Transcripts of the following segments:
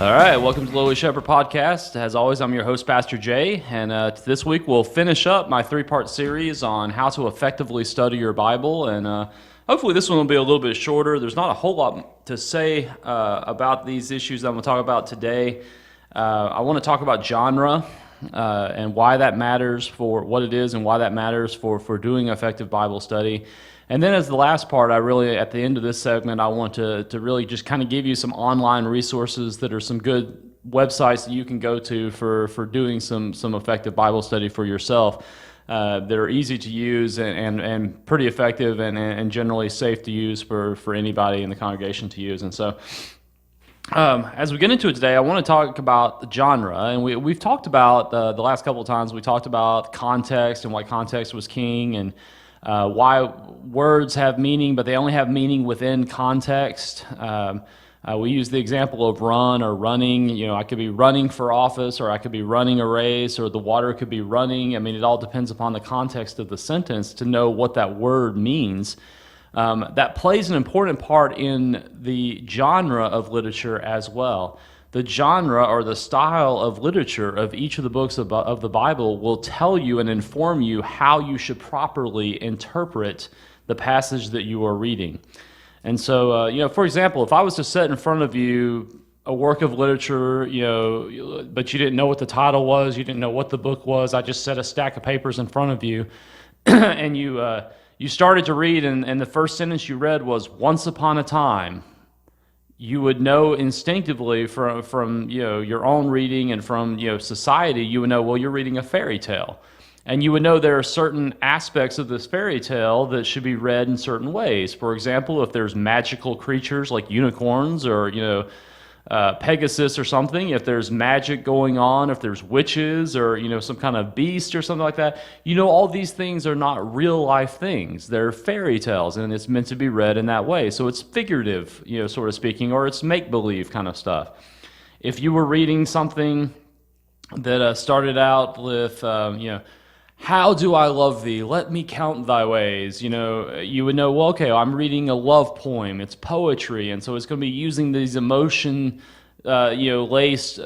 All right, welcome to the Lowly Shepherd Podcast. As always, I'm your host, Pastor Jay, and this week we'll finish up my three-part series on how to effectively study your Bible, and hopefully this one will be a little bit shorter. There's not a whole lot to say about these issues that I'm going to talk about today. I want to talk about genre and why that matters for what it is and why that matters for doing effective Bible study. And then as the last part, at the end of this segment, I want to really just kind of give you some online resources that are some good websites that you can go to for doing some effective Bible study for yourself that are easy to use and pretty effective and generally safe to use for anybody in the congregation to use. And so as we get into it today, I want to talk about the genre. And we've talked about the last couple of times, we talked about context and why context was king, and why words have meaning, but they only have meaning within context. We use the example of run or running. You know, I could be running for office, or I could be running a race, or the water could be running. I mean, it all depends upon the context of the sentence to know what that word means. That plays an important part in the genre of literature as well. The genre or the style of literature of each of the books of the Bible will tell you and inform you how you should properly interpret the passage that you are reading. And so, for example, if I was to set in front of you a work of literature, but you didn't know what the title was, you didn't know what the book was, I just set a stack of papers in front of you, and you started to read, and the first sentence you read was "Once upon a time," you would know instinctively from your own reading and from society, you would know, well, you're reading a fairy tale. And you would know there are certain aspects of this fairy tale that should be read in certain ways. For example, if there's magical creatures like unicorns or Pegasus or something, if there's magic going on, if there's witches or some kind of beast or something like that, all these things are not real life things. They're fairy tales, and it's meant to be read in that way. So it's figurative, sort of speaking, or it's make-believe kind of stuff. If you were reading something that started out with "How do I love thee? Let me count thy ways." You would know, well, okay, I'm reading a love poem. It's poetry, and so it's going to be using these emotion, laced,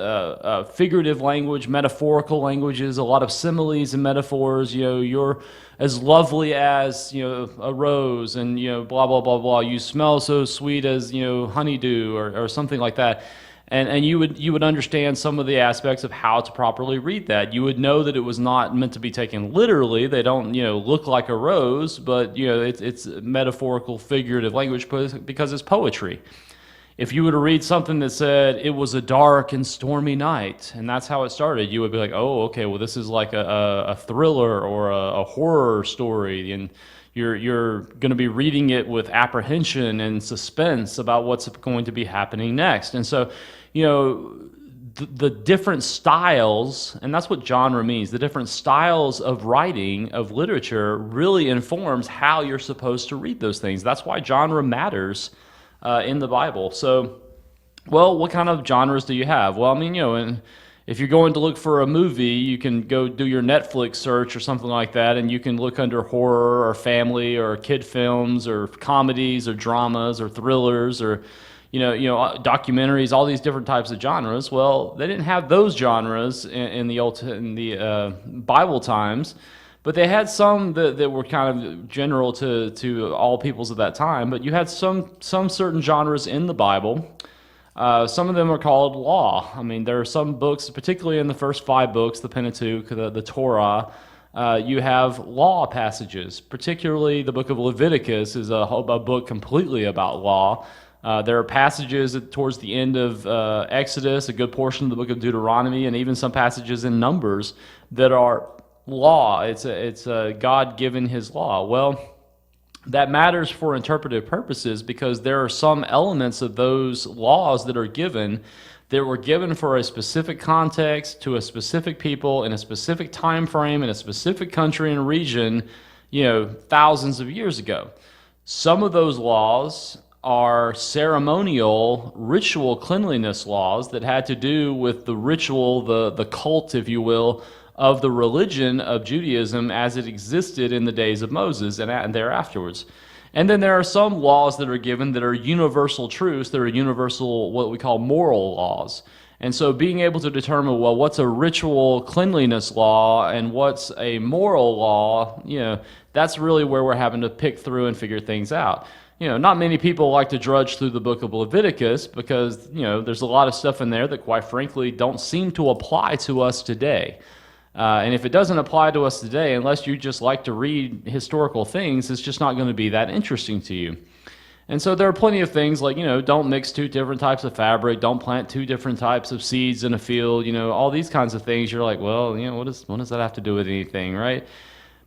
figurative language, metaphorical languages, a lot of similes and metaphors. You're as lovely as a rose, and blah blah blah blah. You smell so sweet as honeydew, or something like that. And you would understand some of the aspects of how to properly read that. You would know that it was not meant to be taken literally. They don't look like a rose, but it's metaphorical, figurative language because it's poetry. If you were to read something that said it was a dark and stormy night, and that's how it started, you would be like, oh, okay, well, this is like a thriller or a horror story, and you're going to be reading it with apprehension and suspense about what's going to be happening next. And so, the different styles, and that's what genre means, the different styles of writing, of literature, really informs how you're supposed to read those things. That's why genre matters in the Bible. So, well, what kind of genres do you have? Well, I mean, and if you're going to look for a movie, you can go do your Netflix search or something like that, and you can look under horror or family or kid films or comedies or dramas or thrillers or documentaries, all these different types of genres. Well, they didn't have those genres in the Bible times, but they had some that were kind of general to all peoples at that time. But you had some certain genres in the Bible. Some of them are called law. I mean, there are some books, particularly in the first 5 books, the Pentateuch, the Torah, you have law passages. Particularly the book of Leviticus is a book completely about law. There are passages towards the end of Exodus, a good portion of the book of Deuteronomy, and even some passages in Numbers that are law. It's God given His law. Well, that matters for interpretive purposes because there are some elements of those laws that are given that were given for a specific context to a specific people in a specific time frame in a specific country and region, thousands of years ago. Some of those laws are ceremonial, ritual cleanliness laws that had to do with the ritual, the cult, if you will, of the religion of Judaism as it existed in the days of Moses and thereafterwards. And then there are some laws that are given that are universal truths, that are universal, what we call moral laws. And so being able to determine, well, what's a ritual cleanliness law and what's a moral law, that's really where we're having to pick through and figure things out. Not many people like to drudge through the book of Leviticus because, there's a lot of stuff in there that, quite frankly, don't seem to apply to us today. And if it doesn't apply to us today, unless you just like to read historical things, it's just not going to be that interesting to you. And so there are plenty of things like, don't mix two different types of fabric, don't plant two different types of seeds in a field, all these kinds of things. You're like, well, what does that have to do with anything, right?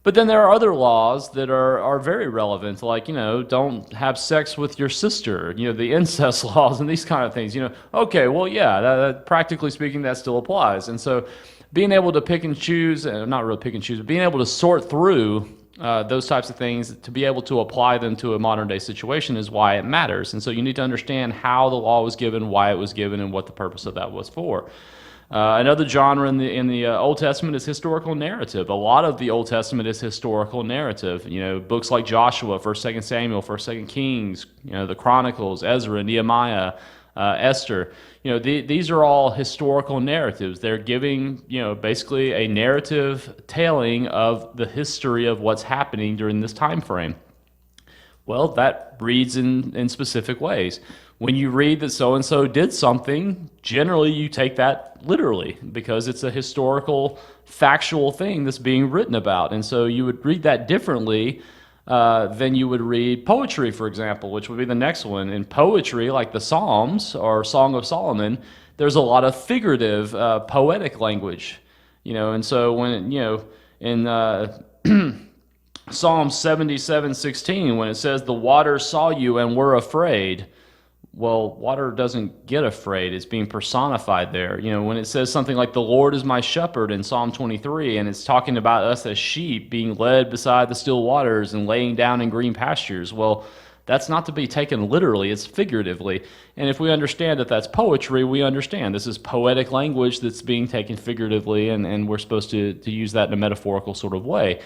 But then there are other laws that are very relevant, like, don't have sex with your sister, the incest laws and these kind of things. Okay, well, yeah, that, practically speaking, that still applies. And so being able to pick and choose, not really pick and choose, but being able to sort through those types of things to be able to apply them to a modern day situation is why it matters. And so you need to understand how the law was given, why it was given, and what the purpose of that was for. Another genre in the Old Testament is historical narrative. A lot of the Old Testament is historical narrative. Books like Joshua, 1st, 2nd Samuel, 1st, 2nd Kings, the Chronicles, Ezra, Nehemiah, Esther. These are all historical narratives. They're giving, basically a narrative telling of the history of what's happening during this time frame. Well, that reads in specific ways. When you read that so-and-so did something, generally you take that literally because it's a historical, factual thing that's being written about. And so you would read that differently than you would read poetry, for example, which would be the next one. In poetry, like the Psalms or Song of Solomon, there's a lot of figurative, poetic language. And so when, in Psalm 77:16, when it says, "The waters saw you and were afraid," well, water doesn't get afraid. It's being personified there. When it says something like, "The Lord is my shepherd" in Psalm 23, and it's talking about us as sheep being led beside the still waters and laying down in green pastures, well, that's not to be taken literally. It's figuratively. And if we understand that that's poetry, we understand this is poetic language that's being taken figuratively, and we're supposed to use that in a metaphorical sort of way.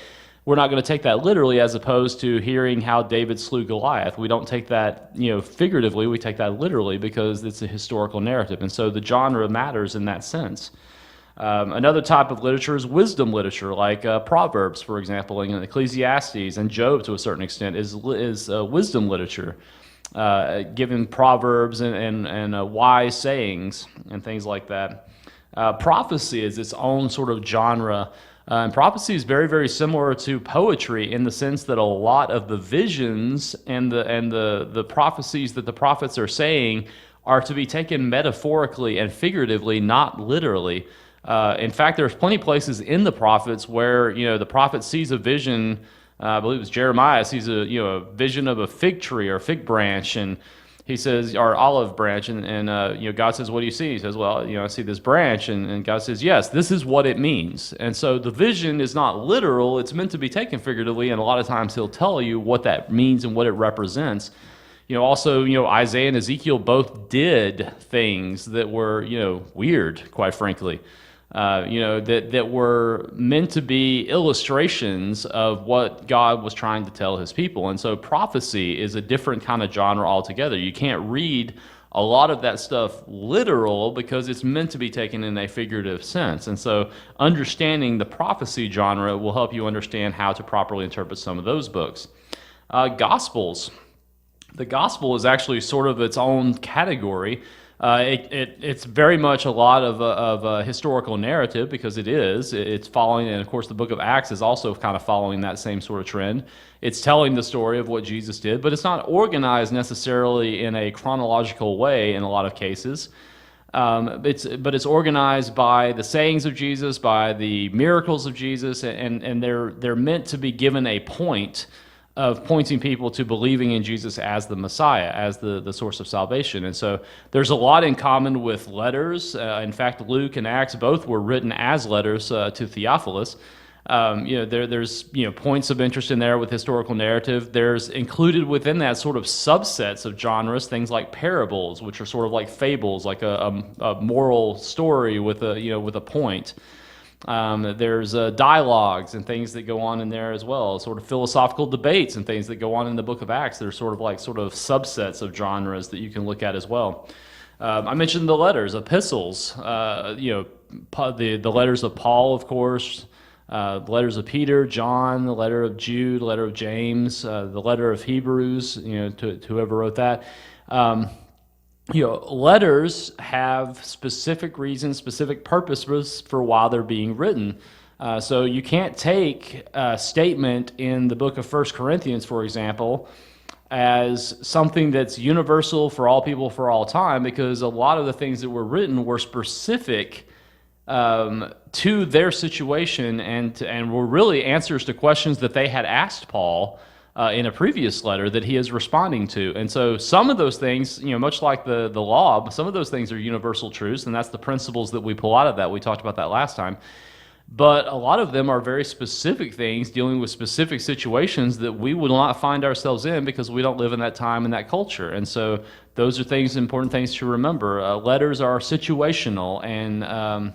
We're not going to take that literally, as opposed to hearing how David slew Goliath. We don't take that, figuratively. We take that literally because it's a historical narrative. And so the genre matters in that sense. Another type of literature is wisdom literature, like Proverbs, for example, and Ecclesiastes, and Job to a certain extent is wisdom literature, giving proverbs and wise sayings and things like that. Prophecy is its own sort of genre. And prophecy is very, very similar to poetry in the sense that a lot of the visions and the prophecies that the prophets are saying are to be taken metaphorically and figuratively, not literally. In fact, there's plenty of places in the prophets where the prophet sees a vision. I believe it's Jeremiah sees a vision of a fig tree or fig branch, and he says, or olive branch, and God says, "What do you see?" He says, "Well, I see this branch," and God says, "Yes, this is what it means." And so the vision is not literal; it's meant to be taken figuratively, and a lot of times He'll tell you what that means and what it represents. Also, Isaiah and Ezekiel both did things that were, weird, quite frankly. That were meant to be illustrations of what God was trying to tell His people. And so prophecy is a different kind of genre altogether. You can't read a lot of that stuff literal because it's meant to be taken in a figurative sense. And so understanding the prophecy genre will help you understand how to properly interpret some of those books. Gospels. The gospel is actually sort of its own category. It's very much a lot of a historical narrative because it's following, and of course the book of Acts is also kind of following that same sort of trend. It's telling the story of what Jesus did, but it's not organized necessarily in a chronological way in a lot of cases. It's organized by the sayings of Jesus, by the miracles of Jesus, and they're meant to be given a point of pointing people to believing in Jesus as the Messiah, as the source of salvation. And so there's a lot in common with letters. In fact, Luke and Acts both were written as letters to Theophilus. There's points of interest in there with historical narrative. There's included within that sort of subsets of genres, things like parables, which are sort of like fables, like a moral story with a point. There's dialogues and things that go on in there as well, sort of philosophical debates and things that go on in the book of Acts. They're sort of subsets of genres that you can look at as well. I mentioned the letters, epistles, the letters of Paul, of course, the letters of Peter, John, the letter of Jude, the letter of James, the letter of Hebrews, to whoever wrote that. Letters have specific reasons, specific purposes for why they're being written. So you can't take a statement in the book of 1 Corinthians, for example, as something that's universal for all people for all time, because a lot of the things that were written were specific to their situation and were really answers to questions that they had asked Paul in a previous letter that he is responding to. And so some of those things, much like the law, some of those things are universal truths, and that's the principles that we pull out of that. We talked about that last time. But a lot of them are very specific things dealing with specific situations that we will not find ourselves in because we don't live in that time and that culture. And so those are important things to remember. Letters are situational and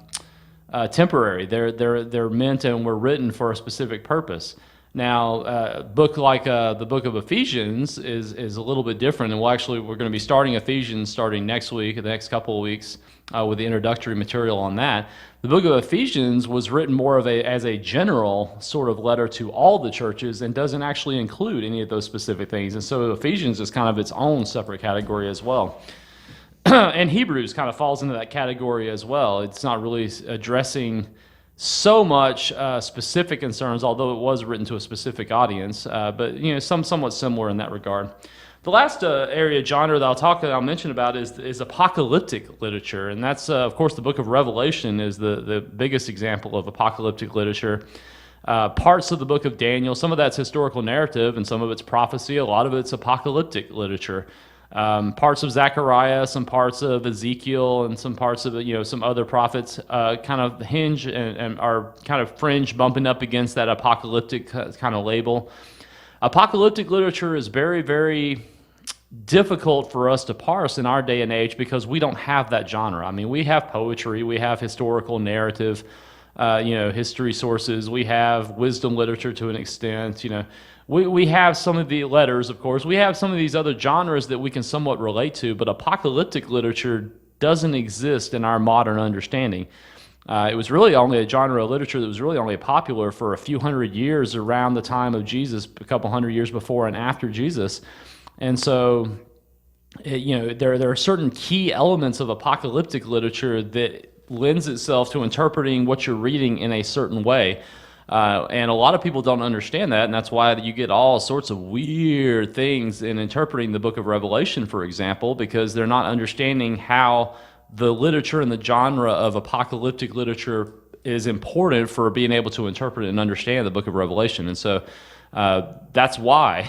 temporary. They're meant and were written for a specific purpose. Now, a book like the book of Ephesians is a little bit different, and we're going to be starting Ephesians starting next week, the next couple of weeks, with the introductory material on that. The book of Ephesians was written more as a general sort of letter to all the churches and doesn't actually include any of those specific things. And so Ephesians is kind of its own separate category as well. And Hebrews kind of falls into that category as well. It's not really addressing so much specific concerns, although it was written to a specific audience, but somewhat similar in that regard. The last area genre that I'll mention about is apocalyptic literature, and that's of course the book of Revelation is the biggest example of apocalyptic literature. Parts of the book of Daniel, some of that's historical narrative, and some of it's prophecy. A lot of it's apocalyptic literature. Parts of Zechariah, some parts of Ezekiel, and some parts of some other prophets kind of hinge and are kind of fringe bumping up against that apocalyptic kind of label. Apocalyptic literature is very, very difficult for us to parse in our day and age because we don't have that genre. I mean, we have poetry, we have historical narrative, history sources, we have wisdom literature to an extent, We have some of the letters, of course. We have some of these other genres that we can somewhat relate to, but apocalyptic literature doesn't exist in our modern understanding. It was really only a genre of literature that was really only popular for a few hundred years around the time of Jesus, a couple hundred years before and after Jesus. And so, there are certain key elements of apocalyptic literature that lends itself to interpreting what you're reading in a certain way. And a lot of people don't understand that, and that's why you get all sorts of weird things in interpreting the book of Revelation, for example, because they're not understanding how the literature and the genre of apocalyptic literature is important for being able to interpret and understand the book of Revelation. And so that's why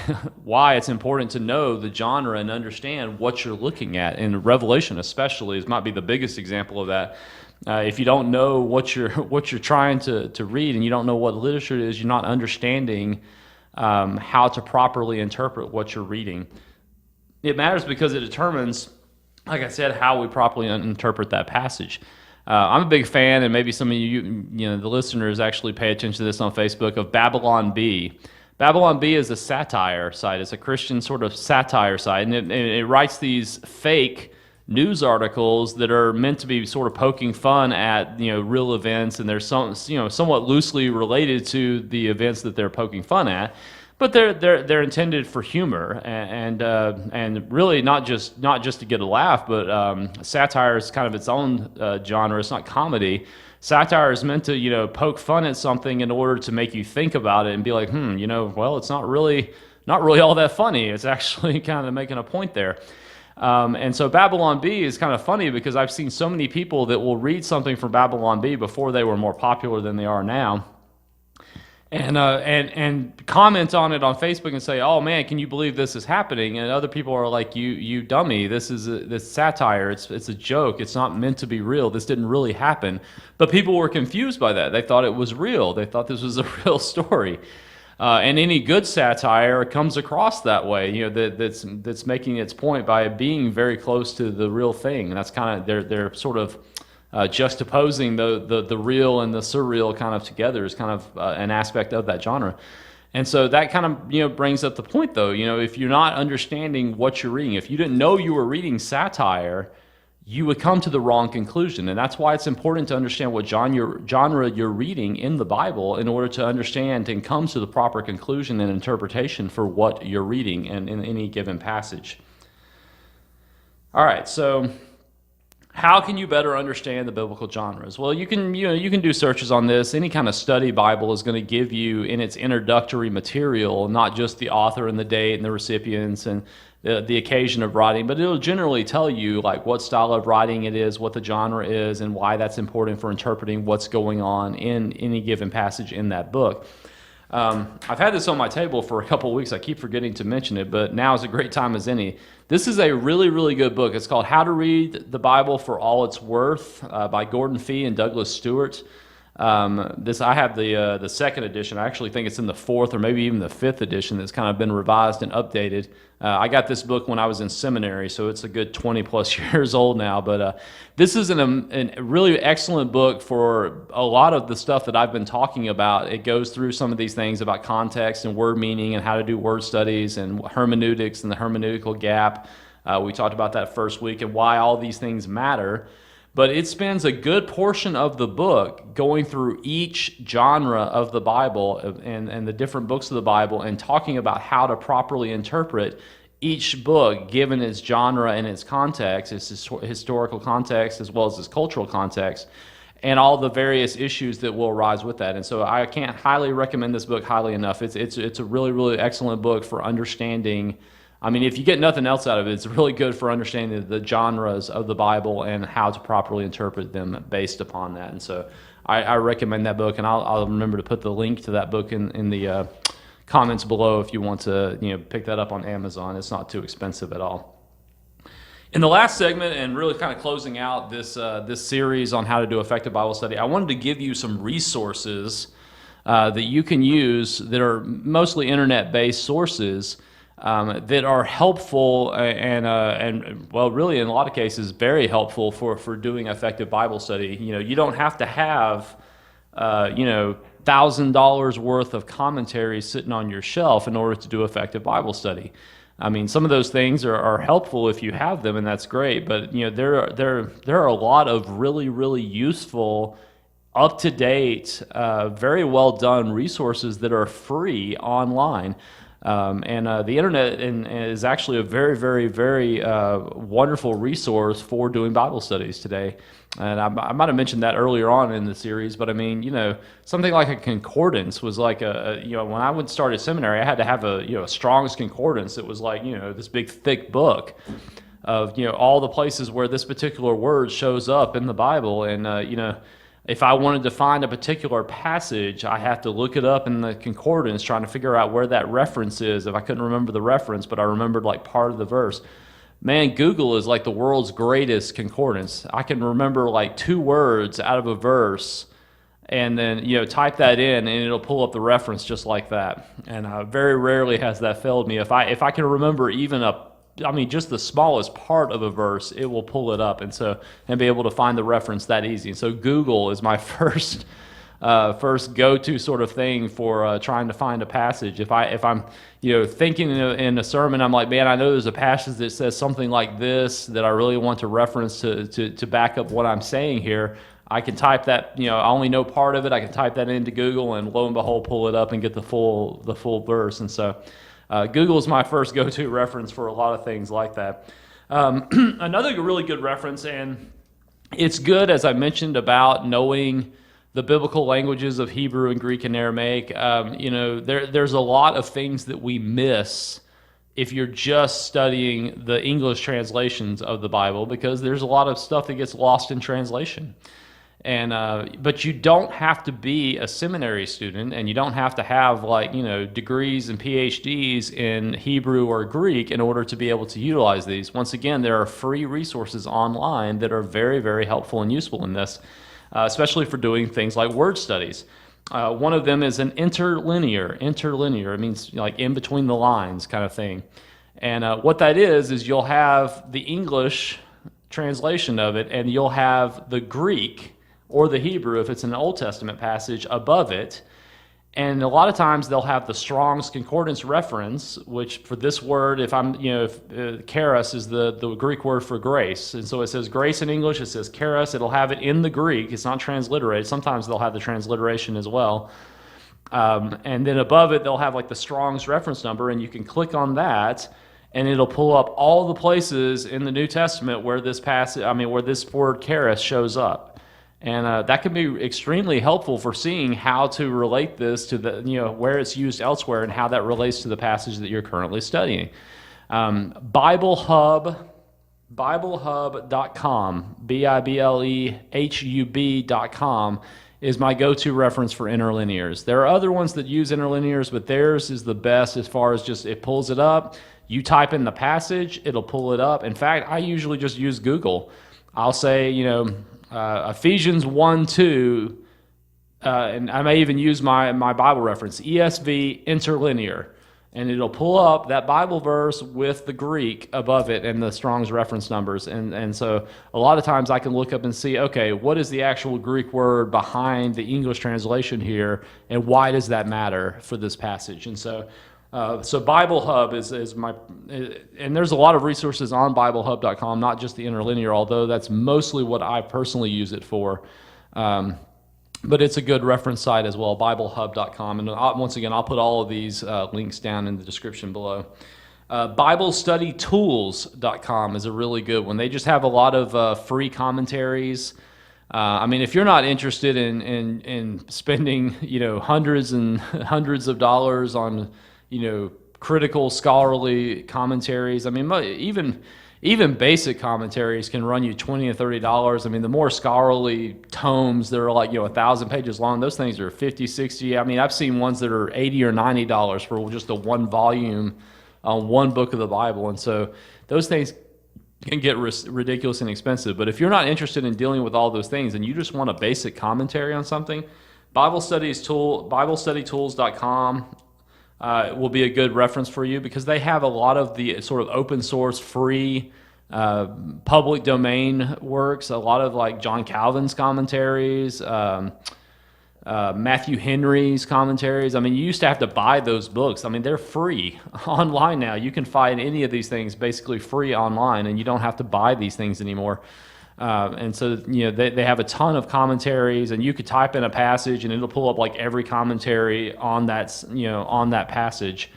it's important to know the genre and understand what you're looking at. And Revelation especially might be the biggest example of that. If you don't know what you're trying to read and you don't know what literature it is, you're not understanding how to properly interpret what you're reading. It matters because it determines, like I said, how we properly interpret that passage. I'm a big fan, and maybe some of the listeners actually pay attention to this on Facebook, of Babylon Bee. Babylon Bee is a satire site. It's a Christian sort of satire site, and it writes these fake news articles that are meant to be sort of poking fun at real events, and they're somewhat loosely related to the events that they're poking fun at, but they're intended for humor and really not just to get a laugh, but satire is kind of its own genre. It's not comedy. Satire is meant to poke fun at something in order to make you think about it and be like, well, it's not really all that funny. It's actually kind of making a point there. And so Babylon Bee is kind of funny because I've seen so many people that will read something from Babylon Bee before they were more popular than they are now, and comment on it on Facebook and say, "Oh man, can you believe this is happening?" And other people are like, "You dummy! This satire. It's a joke. It's not meant to be real. This didn't really happen." But people were confused by that. They thought it was real. They thought this was a real story. And any good satire comes across that way, that's making its point by being very close to the real thing. And that's kind of they're sort of juxtaposing the real and the surreal kind of together is kind of an aspect of that genre. And so that kind of brings up the point, though. If you're not understanding what you're reading, if you didn't know you were reading satire, you would come to the wrong conclusion. And that's why it's important to understand what genre you're reading in the Bible in order to understand and come to the proper conclusion and interpretation for what you're reading in any given passage. All right, so how can you better understand the biblical genres? Well, you can do searches on this. Any kind of study Bible is going to give you in its introductory material, not just the author and the date and the recipients and the occasion of writing, but it'll generally tell you like what style of writing it is, what the genre is, and why that's important for interpreting what's going on in any given passage in that book. I've had this on my table for a couple of weeks. I keep forgetting to mention it, but now is a great time as any. This is a really, really good book. It's called How to Read the Bible for All It's Worth by Gordon Fee and Douglas Stewart. I have the second edition. I actually think it's in the fourth or maybe even the fifth edition that's kind of been revised and updated. I got this book when I was in seminary, so it's a good 20 plus years old now. But this is a really excellent book for a lot of the stuff that I've been talking about. It goes through some of these things about context and word meaning and how to do word studies and hermeneutics and the hermeneutical gap. We talked about that first week and why all these things matter. But it spends a good portion of the book going through each genre of the Bible and the different books of the Bible and talking about how to properly interpret each book given its genre and its context, its historical context as well as its cultural context, and all the various issues that will arise with that. And so I can't highly recommend this book highly enough. It's a really, really excellent book for understanding. I mean, if you get nothing else out of it, it's really good for understanding the genres of the Bible and how to properly interpret them based upon that. And so I recommend that book, and I'll remember to put the link to that book in the comments below if you want to pick that up on Amazon. It's not too expensive at all. In the last segment, and really kind of closing out this series on how to do effective Bible study, I wanted to give you some resources that you can use that are mostly internet-based sources that are helpful and well, really in a lot of cases, very helpful for doing effective Bible study. You don't have to have, $1,000 worth of commentary sitting on your shelf in order to do effective Bible study. I mean, some of those things are helpful if you have them, and that's great. But there are a lot of really, really useful, up-to-date, very well done resources that are free online. The internet is actually a very, very, very wonderful resource for doing Bible studies today. And I might have mentioned that earlier on in the series, but I mean, something like a concordance was like when I would start at seminary, I had to have a Strong's Concordance. It was like, this big thick book of, all the places where this particular word shows up in the Bible. And, if I wanted to find a particular passage, I have to look it up in the concordance, trying to figure out where that reference is. If I couldn't remember the reference, but I remembered like part of the verse. Man, Google is like the world's greatest concordance. I can remember like 2 words out of a verse and then, type that in and it'll pull up the reference just like that. And very rarely has that failed me. If I can remember even just the smallest part of a verse, it will pull it up and be able to find the reference that easy. And so Google is my first go-to sort of thing for trying to find a passage. If I'm thinking in a sermon, I'm like, man, I know there's a passage that says something like this that I really want to reference to back up what I'm saying here. I can type that, I only know part of it. I can type that into Google and lo and behold, pull it up and get the full verse. And so Google is my first go-to reference for a lot of things like that. Another really good reference, and it's good, as I mentioned, about knowing the biblical languages of Hebrew and Greek and Aramaic. There's a lot of things that we miss if you're just studying the English translations of the Bible, because there's a lot of stuff that gets lost in translation. But you don't have to be a seminary student, and you don't have to have degrees and PhDs in Hebrew or Greek in order to be able to utilize these. Once again, there are free resources online that are very, very helpful and useful in this, especially for doing things like word studies. One of them is an interlinear. Interlinear, it means like in between the lines kind of thing. And what that is you'll have the English translation of it, and you'll have the Greek or the Hebrew, if it's an Old Testament passage, above it. And a lot of times they'll have the Strong's Concordance reference, which for this word, if charis is the Greek word for grace. And so it says grace in English, it says charis. It'll have it in the Greek. It's not transliterated. Sometimes they'll have the transliteration as well. And then above it, they'll have like the Strong's reference number, and you can click on that, and it'll pull up all the places in the New Testament where this where this word charis shows up. And that can be extremely helpful for seeing how to relate this to where it's used elsewhere and how that relates to the passage that you're currently studying. BibleHub.com, BibleHub.com is my go-to reference for interlinears. There are other ones that use interlinears, but theirs is the best as far as just it pulls it up. You type in the passage, it'll pull it up. In fact, I usually just use Google. I'll say, Ephesians 1:2, and I may even use my Bible reference, ESV Interlinear, and it'll pull up that Bible verse with the Greek above it and the Strong's reference numbers. And so a lot of times I can look up and see, okay, what is the actual Greek word behind the English translation here, and why does that matter for this passage? And so Bible Hub is my, and there's a lot of resources on BibleHub.com, not just the interlinear, although that's mostly what I personally use it for. But it's a good reference site as well, BibleHub.com. And once again, I'll put all of these links down in the description below. BibleStudyTools.com is a really good one. They just have a lot of free commentaries. If you're not interested in spending, hundreds and hundreds of dollars on critical scholarly commentaries. Even basic commentaries can run you $20 or $30. The more scholarly tomes that are like 1,000 pages long, those things are $50, $60. I've seen ones that are $80 or $90 for just a one volume on one book of the Bible, and so those things can get ridiculous and expensive. But if you're not interested in dealing with all those things and you just want a basic commentary on something, BibleStudyTools.com will be a good reference for you, because they have a lot of the sort of open source, free, public domain works, a lot of like John Calvin's commentaries, Matthew Henry's commentaries. You used to have to buy those books. They're free online now. You can find any of these things basically free online, and you don't have to buy these things anymore. And so, they have a ton of commentaries, and you could type in a passage and it'll pull up like every commentary on that, on that passage.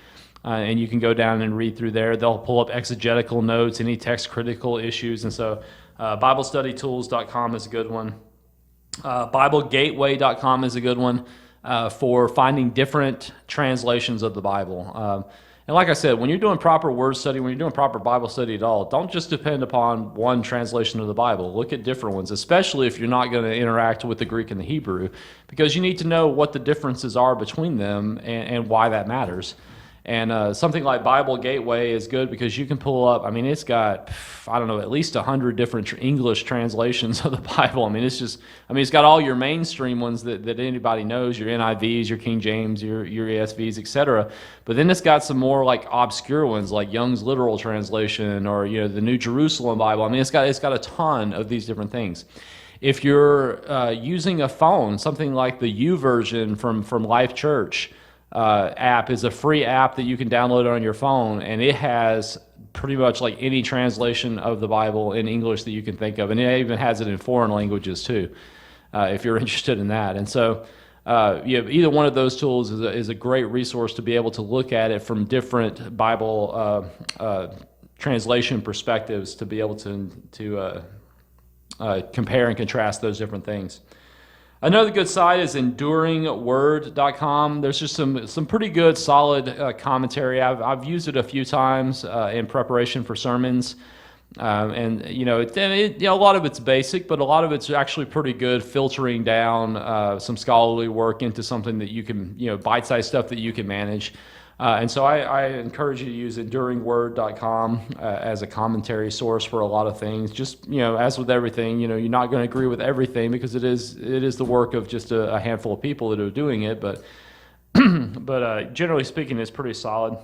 And you can go down and read through there. They'll pull up exegetical notes, any text critical issues. And so, BibleStudyTools.com is a good one. BibleGateway.com is a good one for finding different translations of the Bible. And like I said, when you're doing proper word study, when you're doing proper Bible study at all, don't just depend upon one translation of the Bible. Look at different ones, especially if you're not going to interact with the Greek and the Hebrew, because you need to know what the differences are between them and why that matters. And something like Bible Gateway is good because you can pull up, it's got, at least 100 different English translations of the Bible. It's got all your mainstream ones that anybody knows, your NIVs, your King James, your ESVs, etc. But then it's got some more like obscure ones like Young's Literal Translation or, the New Jerusalem Bible. It's got a ton of these different things. If you're using a phone, something like the YouVersion from Life Church, app is a free app that you can download on your phone, and it has pretty much like any translation of the Bible in English that you can think of, and it even has it in foreign languages too, if you're interested in that. And so either one of those tools is a great resource to be able to look at it from different Bible translation perspectives, to be able to compare and contrast those different things. Another good site is EnduringWord.com. There's just some pretty good, solid commentary. I've used it a few times in preparation for sermons, and a lot of it's basic, but a lot of it's actually pretty good, filtering down some scholarly work into something that you can, bite-sized stuff that you can manage. And so I encourage you to use EnduringWord.com as a commentary source for a lot of things. Just, as with everything, you're not going to agree with everything, because it is the work of just a handful of people that are doing it. But generally speaking, it's pretty solid.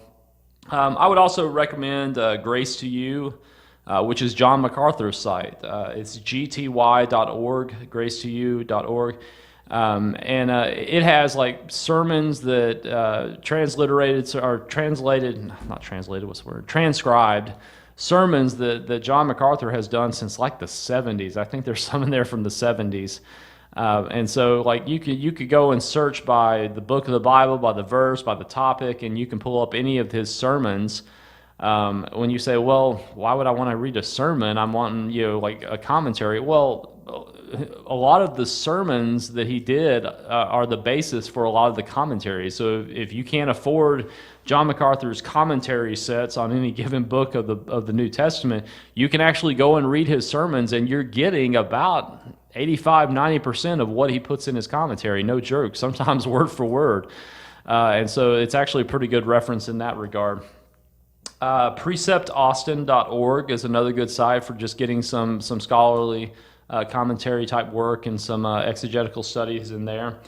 I would also recommend Grace to You. which is John MacArthur's site. It's gty.org, gracetoyou.org. It has like sermons that transcribed sermons that John MacArthur has done since like the 70s. I think there's some in there from the 70s. And so like you could go and search by the book of the Bible, by the verse, by the topic, and you can pull up any of his sermons. When you say, well, why would I want to read a sermon? I'm wanting, like a commentary. Well, a lot of the sermons that he did are the basis for a lot of the commentaries. So if you can't afford John MacArthur's commentary sets on any given book of the New Testament, you can actually go and read his sermons, and you're getting about 85-90% of what he puts in his commentary. No joke, sometimes word for word. And so it's actually a pretty good reference in that regard. PreceptAustin.org is another good site for just getting some scholarly commentary type work and some exegetical studies in there.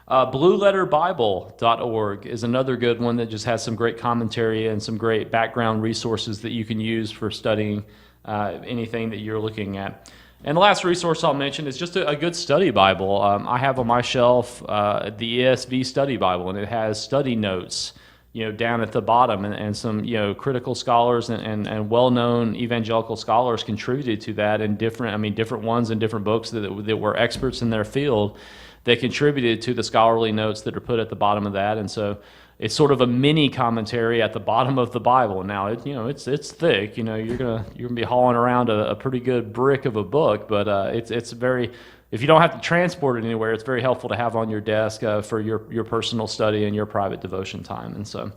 BlueLetterBible.org is another good one that just has some great commentary and some great background resources that you can use for studying anything that you're looking at. And the last resource I'll mention is just a good study Bible. I have on my shelf the ESV Study Bible, and it has study notes down at the bottom, and some critical scholars and well-known evangelical scholars contributed to that, and different ones in different books that were experts in their field. They contributed to the scholarly notes that are put at the bottom of that, and so it's sort of a mini commentary at the bottom of the Bible. Now it's thick. You're gonna be hauling around a pretty good brick of a book, but it's very. If you don't have to transport it anywhere, it's very helpful to have on your desk for your personal study and your private devotion time. And so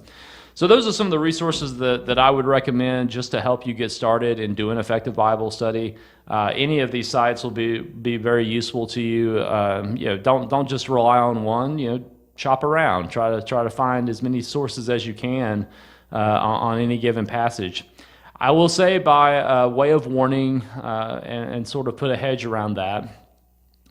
those are some of the resources that I would recommend just to help you get started in doing effective Bible study. Any of these sites will be very useful to you. Don't just rely on one. Shop around. Try to find as many sources as you can on any given passage. I will say, by way of warning, and sort of put a hedge around that,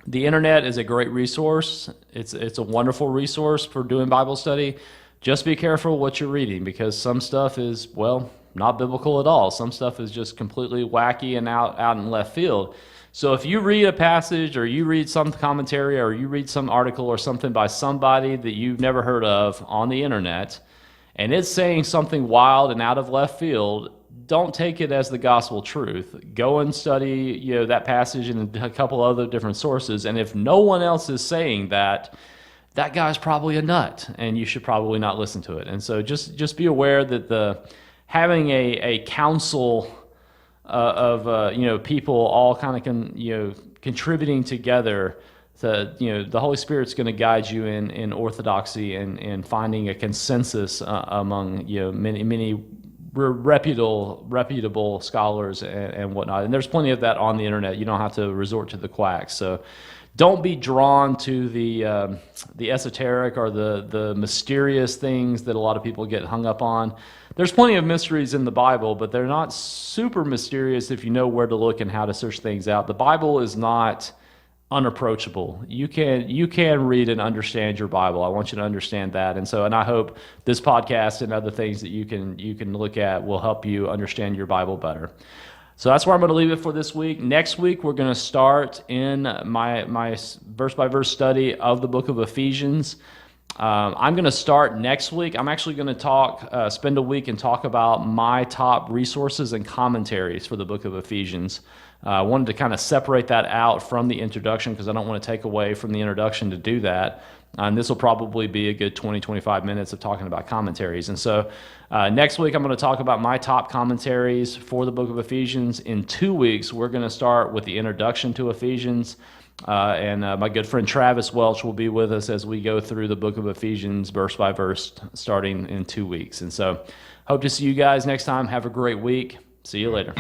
the internet is a great resource. It's a wonderful resource for doing Bible study. Just be careful what you're reading, because some stuff is, not biblical at all. Some stuff is just completely wacky and out in left field. So if you read a passage, or you read some commentary, or you read some article or something by somebody that you've never heard of on the internet, and it's saying something wild and out of left field, don't take it as the gospel truth. Go and study, that passage and a couple other different sources. And if no one else is saying that guy's probably a nut, and you should probably not listen to it. And so just be aware that having a council of people all kind of contributing together, the Holy Spirit's going to guide you in orthodoxy and finding a consensus among many reputable scholars and whatnot. And there's plenty of that on the internet. You don't have to resort to the quacks. So don't be drawn to the esoteric or the mysterious things that a lot of people get hung up on. There's plenty of mysteries in the Bible, but they're not super mysterious if you know where to look and how to search things out. The Bible is not unapproachable. You can read and understand your Bible. I want you to understand that. And I hope this podcast and other things that you can look at will help you understand your Bible better. So that's where I'm going to leave it for this week. Next week, we're going to start in my verse-by-verse study of the book of Ephesians. I'm going to start next week. I'm actually going to spend a week and talk about my top resources and commentaries for the book of Ephesians. I wanted to kind of separate that out from the introduction, because I don't want to take away from the introduction to do that. And this will probably be a good 20-25 minutes of talking about commentaries. And so next week, I'm going to talk about my top commentaries for the book of Ephesians. In 2 weeks, we're going to start with the introduction to Ephesians. And my good friend Travis Welch will be with us as we go through the book of Ephesians verse by verse, starting in 2 weeks. And so hope to see you guys next time. Have a great week. See you later.